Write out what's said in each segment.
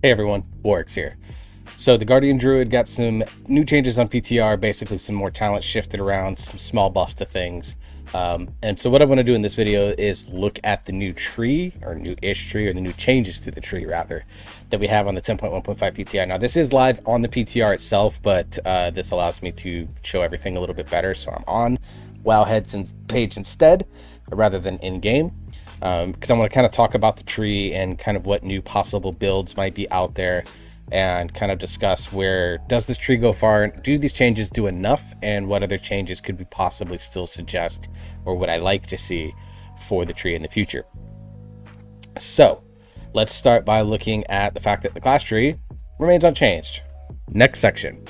Hey everyone, Warwick's here. So the Guardian Druid got some new changes on PTR, basically some more talent shifted around, some small buffs to things. And so what I want to do in this video is look at the new tree, or new-ish tree, or the new changes to the tree rather, that we have on the 10.1.5 PTR. Now this is live on the PTR itself, but this allows me to show everything a little bit better. So I'm on Wowhead's page instead, rather than in-game. Because I want to kind of talk about the tree and kind of what new possible builds might be out there, and kind of discuss where does this tree go far, do these changes do enough, and what other changes could we possibly still suggest or would I like to see for the tree in the future. So let's start by looking at the fact that the class tree remains unchanged. Next section.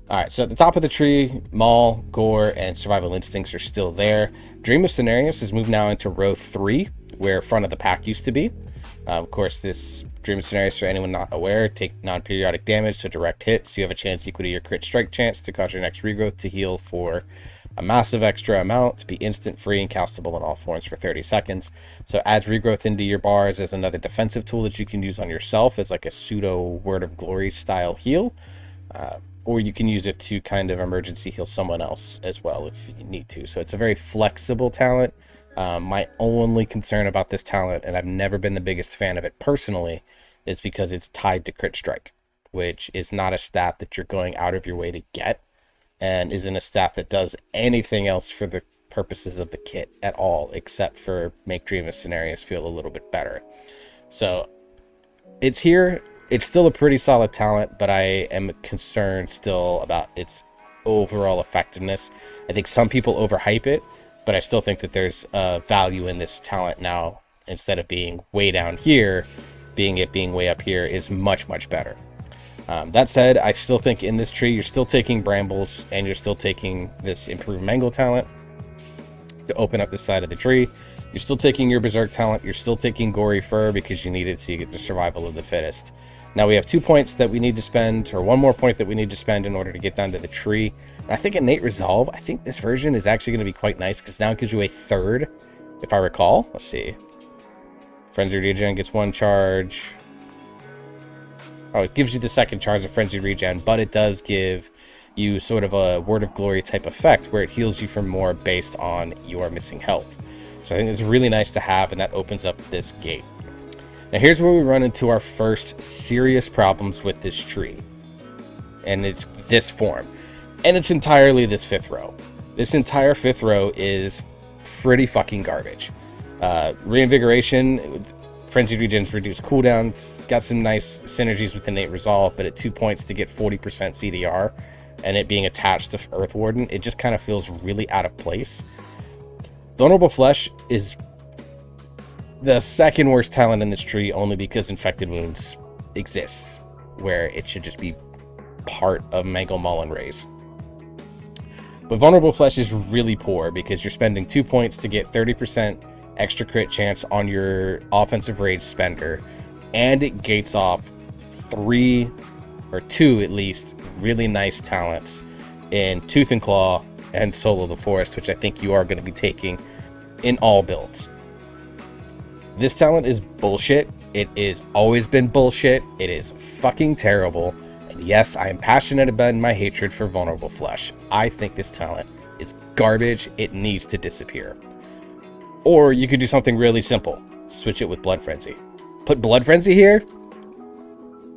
All right, so at the top of the tree, Maul, Gore, and Survival Instincts are still there. Dream of Cenarius has moved now into row 3, where front of the pack used to be. Of course, this Dream of Cenarius, for anyone not aware, take non-periodic damage, so direct hit, so you have a chance equal to your crit strike chance to cause your next regrowth to heal for a massive extra amount, to be instant free and castable on all forms for 30 seconds. So adds regrowth into your bars as another defensive tool that you can use on yourself as like a pseudo Word of Glory style heal. Or you can use it to kind of emergency heal someone else as well if you need to. So it's a very flexible talent. My only concern about this talent, and I've never been the biggest fan of it personally, is because it's tied to crit strike, which is not a stat that you're going out of your way to get, and isn't a stat that does anything else for the purposes of the kit at all, except for make Dream of Cenarius feel a little bit better. So it's here. It's still a pretty solid talent, but I am concerned still about its overall effectiveness. I think some people overhype it, but I still think that there's value in this talent now. Instead of being way down here, being way up here is much, much better. That said, I still think in this tree, you're still taking Brambles, and you're still taking this Improved Mangle talent to open up the side of the tree. You're still taking your Berserk talent. You're still taking Gory Fur because you need it to get the survival of the fittest. Now we have 2 points that we need to spend, or one more point that we need to spend in order to get down to the tree. And I think Innate Resolve, I think this version is actually going to be quite nice because now it gives you a third, if I recall. Let's see. Frenzy Regen gets 1 charge. Oh, it gives you the second charge of Frenzy Regen, but it does give you sort of a Word of Glory type effect where it heals you for more based on your missing health. So I think it's really nice to have, and that opens up this gate. Now here's where we run into our first serious problems with this tree. And it's this form. And it's entirely this 5th row. This entire 5th row is pretty fucking garbage. Reinvigoration, Frenzied Regen's reduced cooldowns, got some nice synergies with Innate Resolve, but at 2 points to get 40% CDR, and it being attached to Earth Warden, it just kind of feels really out of place. Vulnerable Flesh is the second worst talent in this tree, only because Infected Wounds exists, where it should just be part of Mangle Maul and Raise. But Vulnerable Flesh is really poor because you're spending 2 points to get 30% extra crit chance on your offensive rage spender, and it gates off 3 or 2 at least really nice talents in Tooth and Claw and Soul of the Forest, which I think you are going to be taking in all builds. This talent is bullshit. It is always been bullshit. It is fucking terrible. And yes, I am passionate about my hatred for Vulnerable Flesh. I think this talent is garbage. It needs to disappear. Or you could do something really simple. Switch it with Blood Frenzy. Put Blood Frenzy here.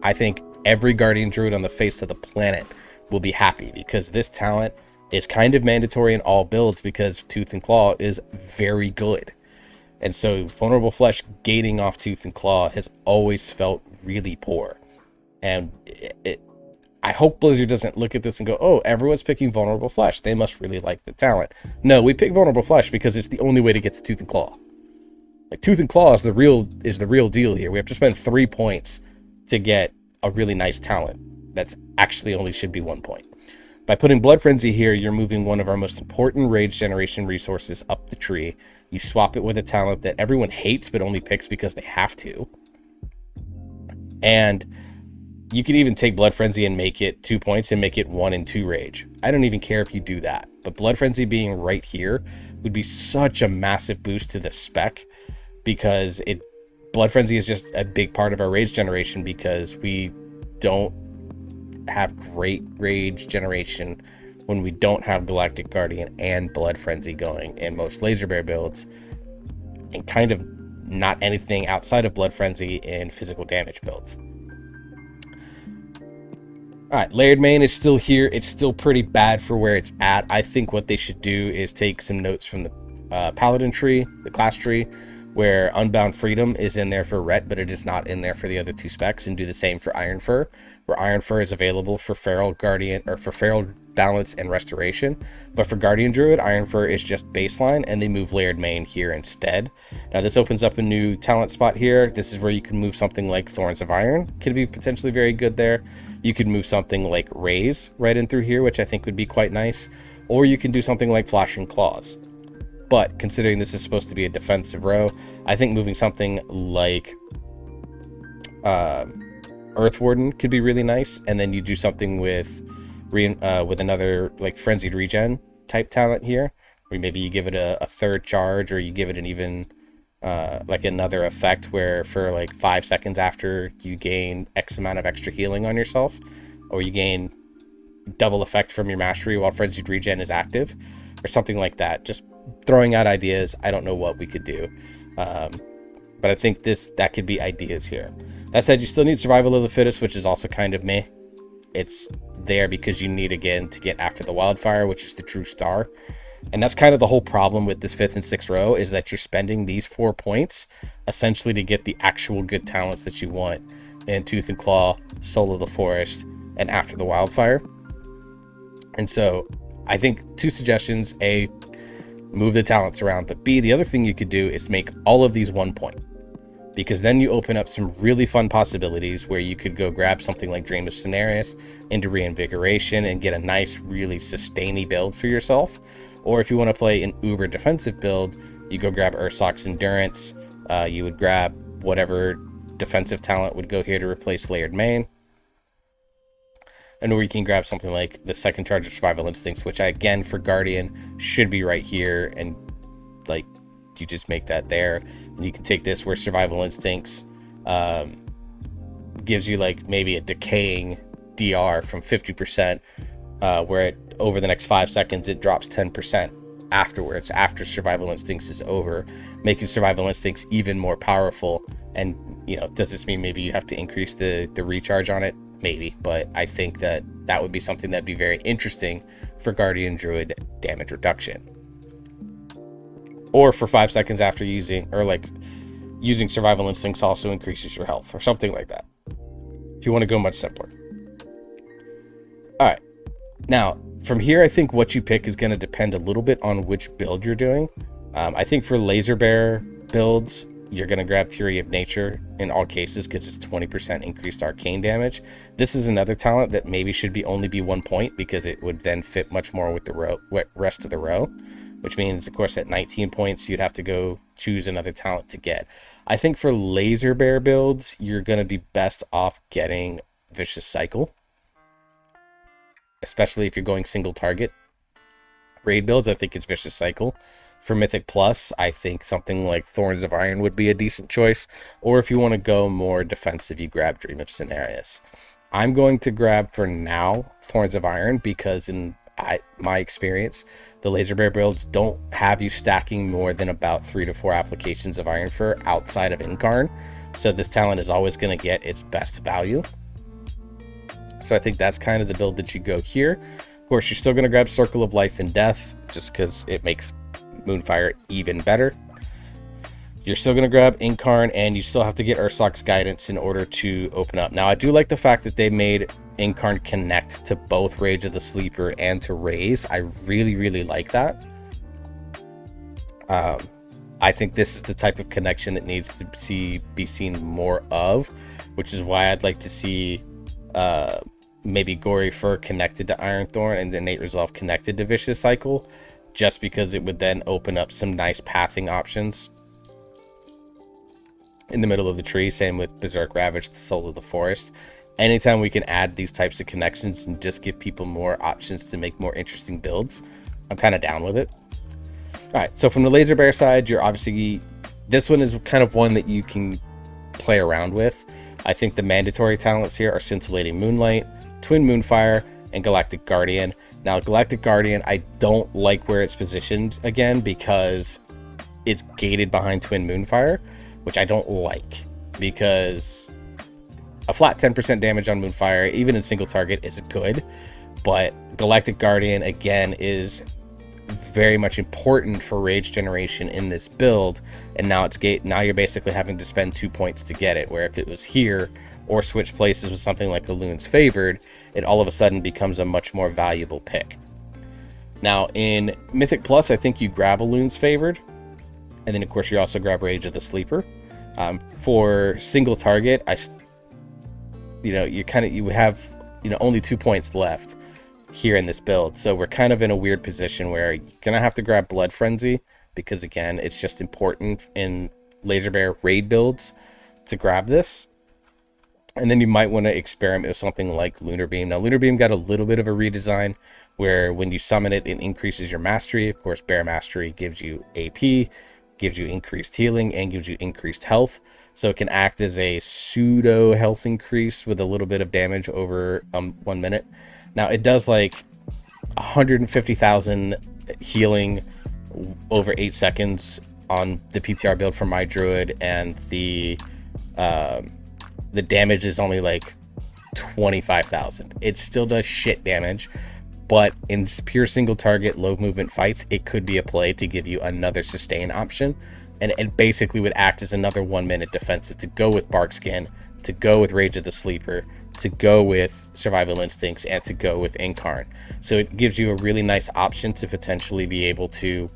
I think every Guardian Druid on the face of the planet will be happy, because this talent is kind of mandatory in all builds because Tooth and Claw is very good. And so Vulnerable Flesh gating off Tooth and Claw has always felt really poor. And I hope Blizzard doesn't look at this and go, oh, everyone's picking Vulnerable Flesh, they must really like the talent. No, we pick Vulnerable Flesh because it's the only way to get to Tooth and Claw. Like, Tooth and Claw is the real deal here. We have to spend 3 points to get a really nice talent that's actually only should be 1 point. By putting Blood Frenzy here, you're moving one of our most important rage generation resources up the tree. You swap it with a talent that everyone hates but only picks because they have to. And you could even take Blood Frenzy and make it 2 points and make it 1 and 2 rage. I don't even care if you do that. But Blood Frenzy being right here would be such a massive boost to the spec, because it Blood Frenzy is just a big part of our rage generation because we don't have great rage generation when we don't have Galactic Guardian and Blood Frenzy going in most Laser Bear builds, and kind of not anything outside of Blood Frenzy in physical damage builds. Alright, Layered Mane is still here. It's still pretty bad for where it's at. I think what they should do is take some notes from the Paladin tree, the class tree, where Unbound Freedom is in there for Ret, but it is not in there for the other 2 specs, and do the same for Iron Fur, where Iron Fur is available for Feral Guardian, or for Feral Balance and Restoration, but for Guardian Druid, Iron Fur is just baseline, and they move Layered Mane here instead. Now this opens up a new talent spot here. This is where you can move something like Thorns of Iron, could be potentially very good there. You could move something like Raise right in through here, which I think would be quite nice, or you can do something like Flashing Claws. But considering this is supposed to be a defensive row, I think moving something like Earth Warden could be really nice, and then you do something with another like Frenzied Regen type talent here, where maybe you give it a 3rd charge, or you give it an even like another effect where for like 5 seconds after you gain X amount of extra healing on yourself, or you gain double effect from your mastery while Frenzied Regen is active, or something like that. Just throwing out ideas. I don't know what we could do, but I think that could be ideas here. That said, you still need Survival of the Fittest, which is also kind of meh. It's there because you need, again, to get after the Wildfire, which is the true star, and that's kind of the whole problem with this 5th and 6th row, is that you're spending these 4 points essentially to get the actual good talents that you want in Tooth and Claw, Soul of the Forest, and After the Wildfire. And so I think 2 suggestions: A, move the talents around, but B, the other thing you could do is make all of these 1 point, because then you open up some really fun possibilities where you could go grab something like Dream of Cenarius into Reinvigoration and get a nice, really sustainy build for yourself. Or if you want to play an uber defensive build, you go grab Ursoc's Endurance. You would grab whatever defensive talent would go here to replace Layered Mane. And or you can grab something like the 2nd charge of Survival Instincts, which again for Guardian should be right here, and like you just make that there. And you can take this where Survival Instincts gives you like maybe a decaying DR from 50%, where over the next 5 seconds it drops 10% afterwards, after Survival Instincts is over, making Survival Instincts even more powerful. And does this mean maybe you have to increase the recharge on it? Maybe, but I think that would be something that'd be very interesting for Guardian Druid damage reduction. Or for 5 seconds after using Survival Instincts also increases your health, or something like that, if you want to go much simpler. Alright, now from here I think what you pick is going to depend a little bit on which build you're doing. I think for Laser Bear builds, you're going to grab Fury of Nature in all cases because it's 20% increased arcane damage. This is another talent that maybe should only be 1 point, because it would then fit much more with the rest of the row, which means, of course, at 19 points, you'd have to go choose another talent to get. I think for Laser Bear builds, you're going to be best off getting Vicious Cycle, especially if you're going single target. Raid builds, I think it's Vicious Cycle. For Mythic Plus, I think something like Thorns of Iron would be a decent choice. Or if you want to go more defensive, you grab Dream of Cenarius. I'm going to grab, for now, Thorns of Iron, because in my experience, the Laser Bear builds don't have you stacking more than about 3 to 4 applications of Iron Fur outside of Incarn. So this talent is always going to get its best value. So I think that's kind of the build that you go here. Of course, you're still going to grab Circle of Life and Death, just because it makes Moonfire even better. You're still going to grab Incarn, and you still have to get Ursoc's Guidance in order to open up. Now, I do like the fact that they made Incarn connect to both Rage of the Sleeper and to Raise. I really, really like that. I think this is the type of connection that needs to be seen more of, which is why I'd like to see maybe Gory Fur connected to Iron Thorn and Innate Resolve connected to Vicious Cycle, just because it would then open up some nice pathing options in the middle of the tree. Same with Berserk Ravage, the Soul of the Forest. Anytime we can add these types of connections and just give people more options to make more interesting builds, I'm kind of down with it. All right, so from the Laser Bear side, you're obviously, this one is kind of one that you can play around with. I think the mandatory talents here are Scintillating Moonlight, Twin Moonfire, and Galactic Guardian. Now, Galactic Guardian, I don't like where it's positioned again because it's gated behind Twin Moonfire, which I don't like, because a flat 10% damage on Moonfire, even in single target, is good, but Galactic Guardian, again, is very much important for rage generation in this build, and now now you're basically having to spend 2 points to get it, where if it was here or switch places with something like Elun's Favored, it all of a sudden becomes a much more valuable pick. Now in Mythic Plus, I think you grab Elun's Favored, and then of course you also grab Rage of the Sleeper. For single target, you have only 2 points left here in this build, so we're kind of in a weird position where you're gonna have to grab Blood Frenzy, because again, it's just important in Laser Bear raid builds to grab this. And then you might want to experiment with something like Lunar Beam. Now, Lunar Beam got a little bit of a redesign where when you summon it, it increases your mastery. Of course, Bear Mastery gives you AP, gives you increased healing, and gives you increased health. So it can act as a pseudo health increase with a little bit of damage over 1 minute. Now, it does like 150,000 healing over 8 seconds on the PTR build for my druid, and the damage is only like 25,000. It still does shit damage, but in pure single target low movement fights, it could be a play to give you another sustain option, and it basically would act as another 1 minute defensive to go with Barkskin, to go with Rage of the Sleeper, to go with Survival Instincts, and to go with Incarn. So it gives you a really nice option to potentially be able to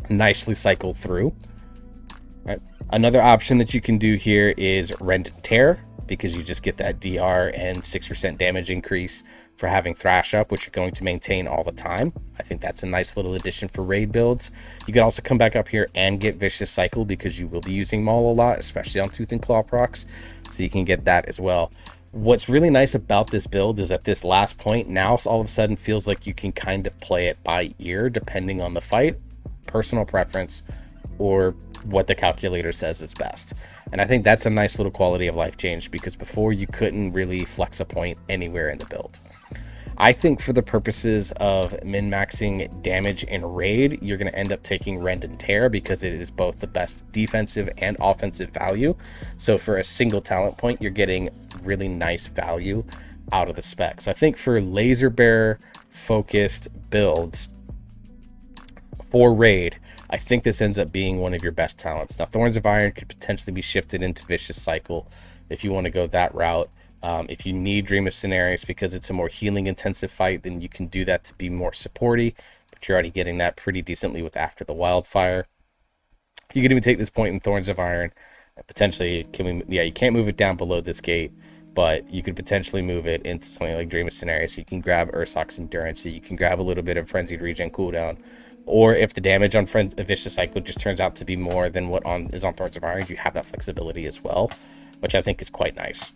nicely cycle through. Right. Another option that you can do here is Rend and Tear, because you just get that DR and 6% damage increase for having Thrash up, which you're going to maintain all the time. I think that's a nice little addition for raid builds. You can also come back up here and get Vicious Cycle, because you will be using Maul a lot, especially on Tooth and Claw procs, so you can get that as well. What's really nice about this build is at this last point, now all of a sudden feels like you can kind of play it by ear, depending on the fight, personal preference, or what the calculator says is best. And I think that's a nice little quality of life change, because before you couldn't really flex a point anywhere in the build. I think for the purposes of min-maxing damage in raid, you're going to end up taking Rend and Tear, because it is both the best defensive and offensive value. So for a single talent point, you're getting really nice value out of the spec. So I think for Laser Bear focused builds for raid, I think this ends up being one of your best talents. Now, Thorns of Iron could potentially be shifted into Vicious Cycle if you want to go that route. If you need Dream of Scenarios because it's a more healing intensive fight, then you can do that to be more supporty, but you're already getting that pretty decently with After the Wildfire. You can even take this point in Thorns of Iron. Potentially, you can't move it down below this gate, but you could potentially move it into something like Dream of Scenarios. So you can grab Ursoc's Endurance, so you can grab a little bit of Frenzied Regen cooldown. Or if the damage on Vicious Cycle just turns out to be more than what is on Thorns of Iron, you have that flexibility as well, which I think is quite nice.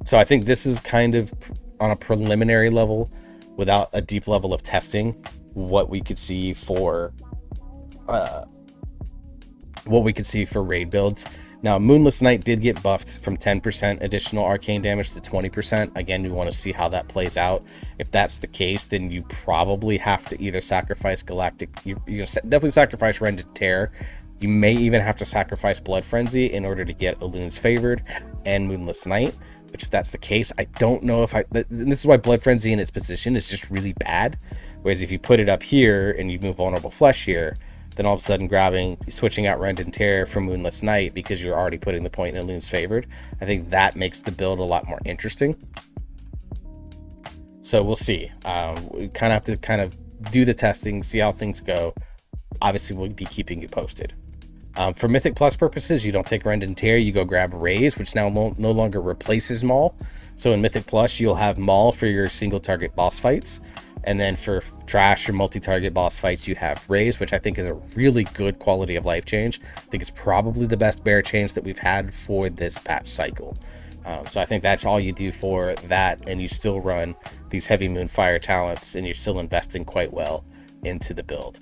So I think this is kind of on a preliminary level, without a deep level of testing, what we could see for raid builds. Now, Moonless Knight did get buffed from 10% additional arcane damage to 20%. Again, we want to see how that plays out. If that's the case, then you probably have to either sacrifice Galactic. You're definitely sacrifice Rend and Tear. You may even have to sacrifice Blood Frenzy in order to get Elun's Favored and Moonless Knight. Which, if that's the case, I don't know if this is why Blood Frenzy in its position is just really bad. Whereas if you put it up here and you move Vulnerable Flesh here, then all of a sudden switching out Rend and Tear from Moonless Knight, because you're already putting the point in Elun's Favored, I think that makes the build a lot more interesting. So we'll see. We kind of have to do the testing, see how things go. Obviously, we'll be keeping you posted. For Mythic Plus purposes, you don't take Rend and Tear, you go grab Raise, which now no longer replaces Maul. So in Mythic Plus, you'll have Maul for your single target boss fights. And then for trash or multi-target boss fights, you have Raise, which I think is a really good quality of life change. I think it's probably the best bear change that we've had for this patch cycle. So I think that's all you do for that, and you still run these heavy Moonfire talents, and you're still investing quite well into the build.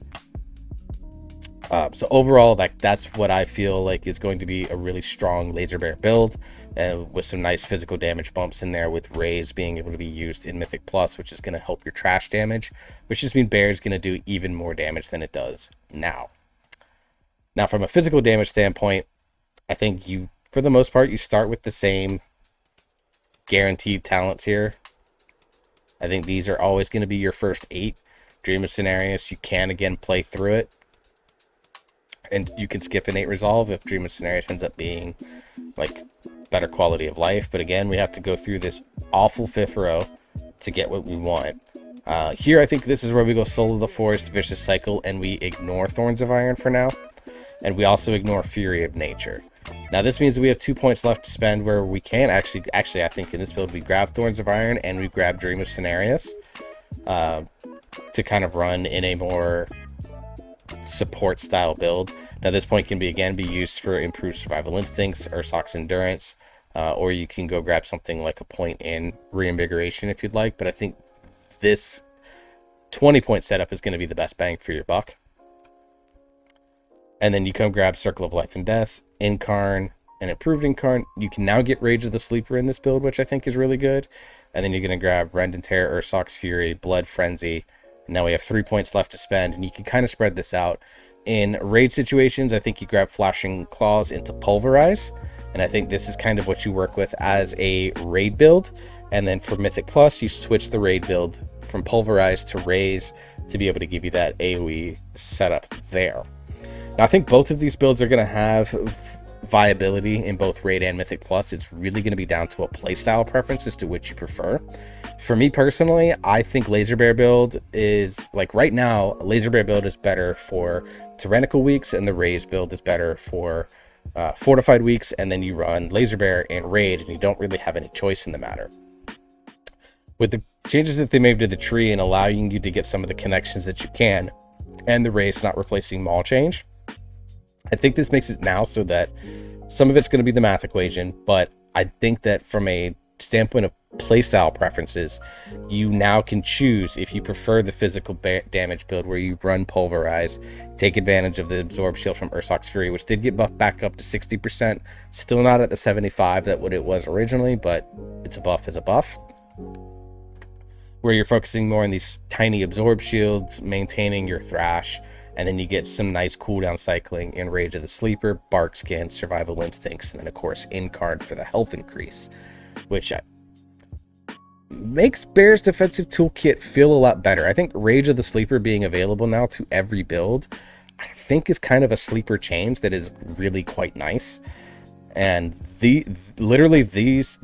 So overall, that's what I feel like is going to be a really strong Laser Bear build, with some nice physical damage bumps in there, with Raise being able to be used in Mythic Plus, which is going to help your trash damage, which just means Bear is going to do even more damage than it does now. Now, from a physical damage standpoint, I think you, for the most part, you start with the same guaranteed talents here. I think these are always going to be your first 8. Dream of Cenarius, you can again play through it, and you can skip Innate Resolve if Dream of Cenarius ends up being like better quality of life. But again, we have to go through this awful 5th row to get what we want. Here, I think this is where we go Soul of the Forest, Vicious Cycle, and we ignore Thorns of Iron for now. And we also ignore Fury of Nature. Now, this means we have 2 points left to spend where we can actually, I think in this build, we grab Thorns of Iron and we grab Dream of Cenarius to kind of run in a more support style build. Now, this point can be used for improved survival instincts or Ursoc's endurance, or you can go grab something like a point in reinvigoration if you'd like. But I think this 20-point setup is going to be the best bang for your buck. And then you come grab Circle of Life and Death, Incarn, and Improved Incarn. You can now get Rage of the Sleeper in this build, which I think is really good. And then you're going to grab Rend and Tear, Ursoc's Fury, Blood Frenzy. And now we have 3 points left to spend, and you can kind of spread this out. In raid situations, I think you grab Flashing Claws into Pulverize. And I think this is kind of what you work with as a raid build. And then for Mythic Plus, you switch the raid build from Pulverize to Raise to be able to give you that AoE setup there. Now, I think both of these builds are going to have viability in both Raid and Mythic Plus. It's really going to be down to a playstyle preference as to which you prefer. For me personally, I think Laser Bear build is, like right now, Laser Bear build is better for Tyrannical weeks, and the Raise build is better for Fortified weeks, and then you run Laser Bear and Raid, and you don't really have any choice in the matter. With the changes that they made to the tree and allowing you to get some of the connections that you can, and the Raise not replacing Maul Change, I think this makes it now so that some of it's going to be the math equation, but I think that from a standpoint of playstyle preferences, you now can choose if you prefer the physical damage build where you run Pulverize, take advantage of the Absorb Shield from Ursoc's Fury, which did get buffed back up to 60%. Still not at the 75 that what it was originally, but it's a buff as a buff. Where you're focusing more on these tiny Absorb Shields, maintaining your Thrash, and then you get some nice cooldown cycling in Rage of the Sleeper, Bark Skin, Survival Instincts, and then of course Incarn for the health increase, which makes Bear's defensive toolkit feel a lot better. I think Rage of the Sleeper being available now to every build, I think is kind of a sleeper change that is really quite nice. And literally this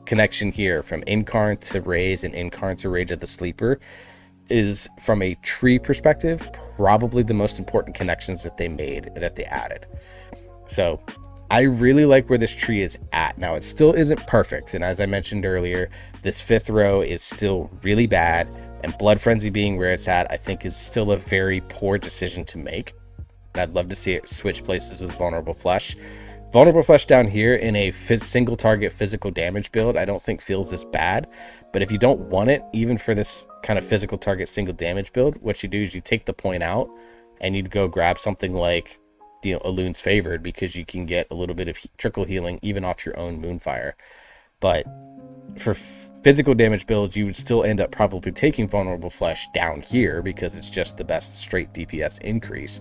connection here from Incarn to Raise and Incarn to Rage of the Sleeper is, from a tree perspective, probably the most important connections that they added. So I really like where this tree is at. Now, it still isn't perfect, and as I mentioned earlier, this 5th row is still really bad, and Blood Frenzy being where it's at, I think is still a very poor decision to make. I'd love to see it switch places with Vulnerable Flesh. Vulnerable Flesh down here in a single target physical damage build, I don't think feels as bad. But if you don't want it, even for this kind of physical target single damage build, what you do is you take the point out and you'd go grab something like, Elun's Favored, because you can get a little bit of trickle healing even off your own Moonfire. But for physical damage builds, you would still end up probably taking Vulnerable Flesh down here because it's just the best straight DPS increase.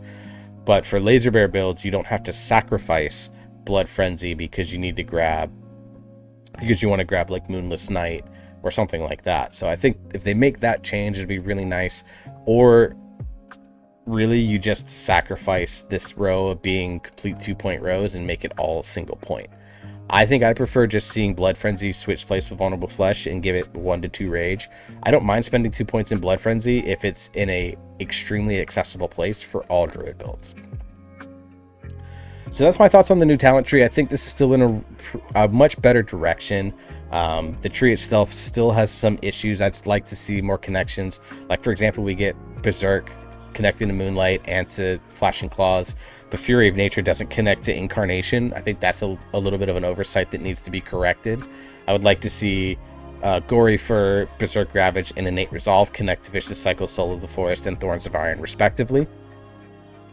But for Laser Bear builds, you don't have to sacrifice Blood Frenzy because you want to grab like Moonless Night or something like that. So I think if they make that change, it'd be really nice. Or really, you just sacrifice this row of being complete 2-point rows and make it all single point. I think I prefer just seeing Blood Frenzy switch place with Vulnerable Flesh and give it 1 to 2 rage. I don't mind spending 2 points in Blood Frenzy if it's in a extremely accessible place for all Druid builds. So that's my thoughts on the new talent tree. I think this is still in a much better direction. The tree itself still has some issues. I'd like to see more connections. Like, for example, we get Berserk connecting to Moonlight and to Flashing Claws. The Fury of Nature doesn't connect to Incarnation. I think that's a little bit of an oversight that needs to be corrected. I would like to see Gory for Berserk Ravage and Innate Resolve connect to Vicious Cycle, Soul of the Forest, and Thorns of Iron, respectively.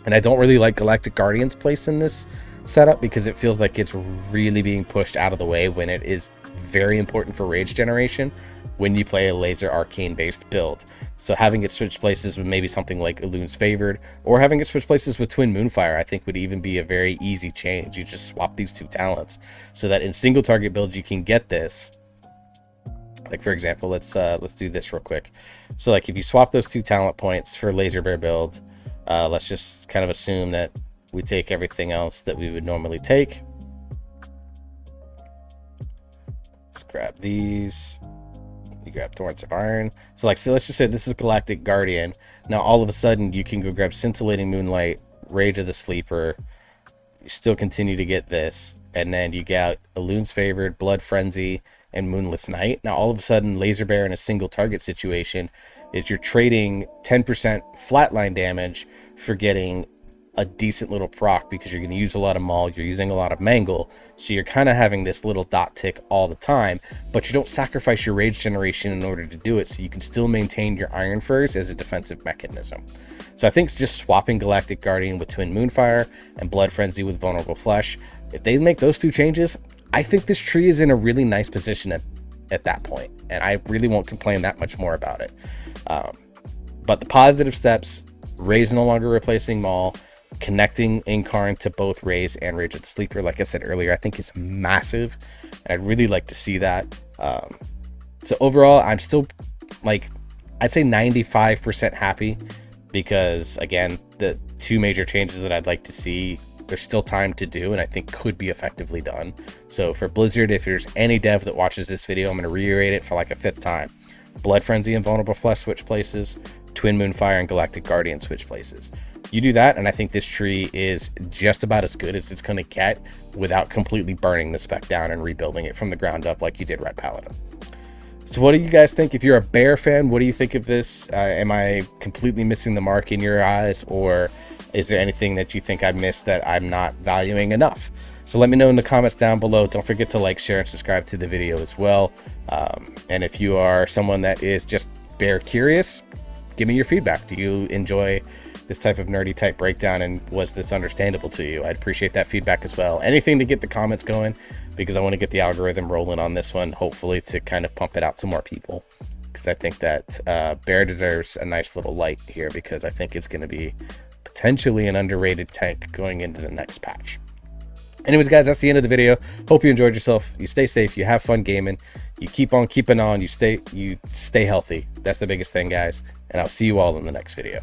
And I don't really like Galactic Guardian's place in this setup because it feels like it's really being pushed out of the way when it is very important for rage generation when you play a laser arcane based build. So having it switch places with maybe something like Elun's Favored, or having it switch places with Twin Moonfire, I think would even be a very easy change. You just swap these two talents so that in single target builds you can get this. Like for example, let's do this real quick. So like if you swap those 2 talent points for Laser Bear build, let's just kind of assume that we take everything else that we would normally take. Let's grab these. You grab Thorns of Iron. So like, so let's just say this is Galactic Guardian. Now all of a sudden you can go grab Scintillating Moonlight, Rage of the Sleeper. You still continue to get this, and then you get Elun's Favored, Blood Frenzy, and Moonless Night. Now all of a sudden Laser Bear in a single target situation is you're trading 10% flatline damage for getting a decent little proc, because you're going to use a lot of maul, you're using a lot of mangle, so you're kind of having this little dot tick all the time, but you don't sacrifice your rage generation in order to do it, so you can still maintain your Iron Furs as a defensive mechanism. So I think just swapping Galactic Guardian with Twin Moonfire and Blood Frenzy with Vulnerable Flesh, if they make those 2 changes, I think this tree is in a really nice position at that point, and I really won't complain that much more about it. But the positive steps: Ray's no longer replacing Maul, connecting Incarn to both Rays and Rage of the Sleeper, like I said earlier, I think is massive, and I'd really like to see that. So overall, I'm still, like, I'd say 95% happy, because again, the 2 major changes that I'd like to see, there's still time to do, and I think could be effectively done. So for Blizzard, if there's any dev that watches this video, I'm going to reiterate it for like a 5th time. Blood Frenzy and Vulnerable Flesh switch places, Twin Moonfire and Galactic Guardian switch places. You do that, and I think this tree is just about as good as it's going to get without completely burning the spec down and rebuilding it from the ground up like you did Red Paladin. So what do you guys think? If you're a Bear fan, what do you think of this? Am I completely missing the mark in your eyes, or is there anything that you think I missed that I'm not valuing enough? So let me know in the comments down below. Don't forget to like, share, and subscribe to the video as well. And if you are someone that is just Bear curious, give me your feedback. Do you enjoy this type of nerdy type breakdown, and was this understandable to you? I'd appreciate that feedback as well. Anything to get the comments going, because I want to get the algorithm rolling on this one, hopefully to kind of pump it out to more people, because I think that Bear deserves a nice little light here, because I think it's going to be potentially an underrated tank going into the next patch. Anyways, guys, that's the end of the video. Hope you enjoyed yourself. You stay safe, you have fun gaming, you keep on keeping on, you stay healthy. That's the biggest thing, guys, and I'll see you all in the next video.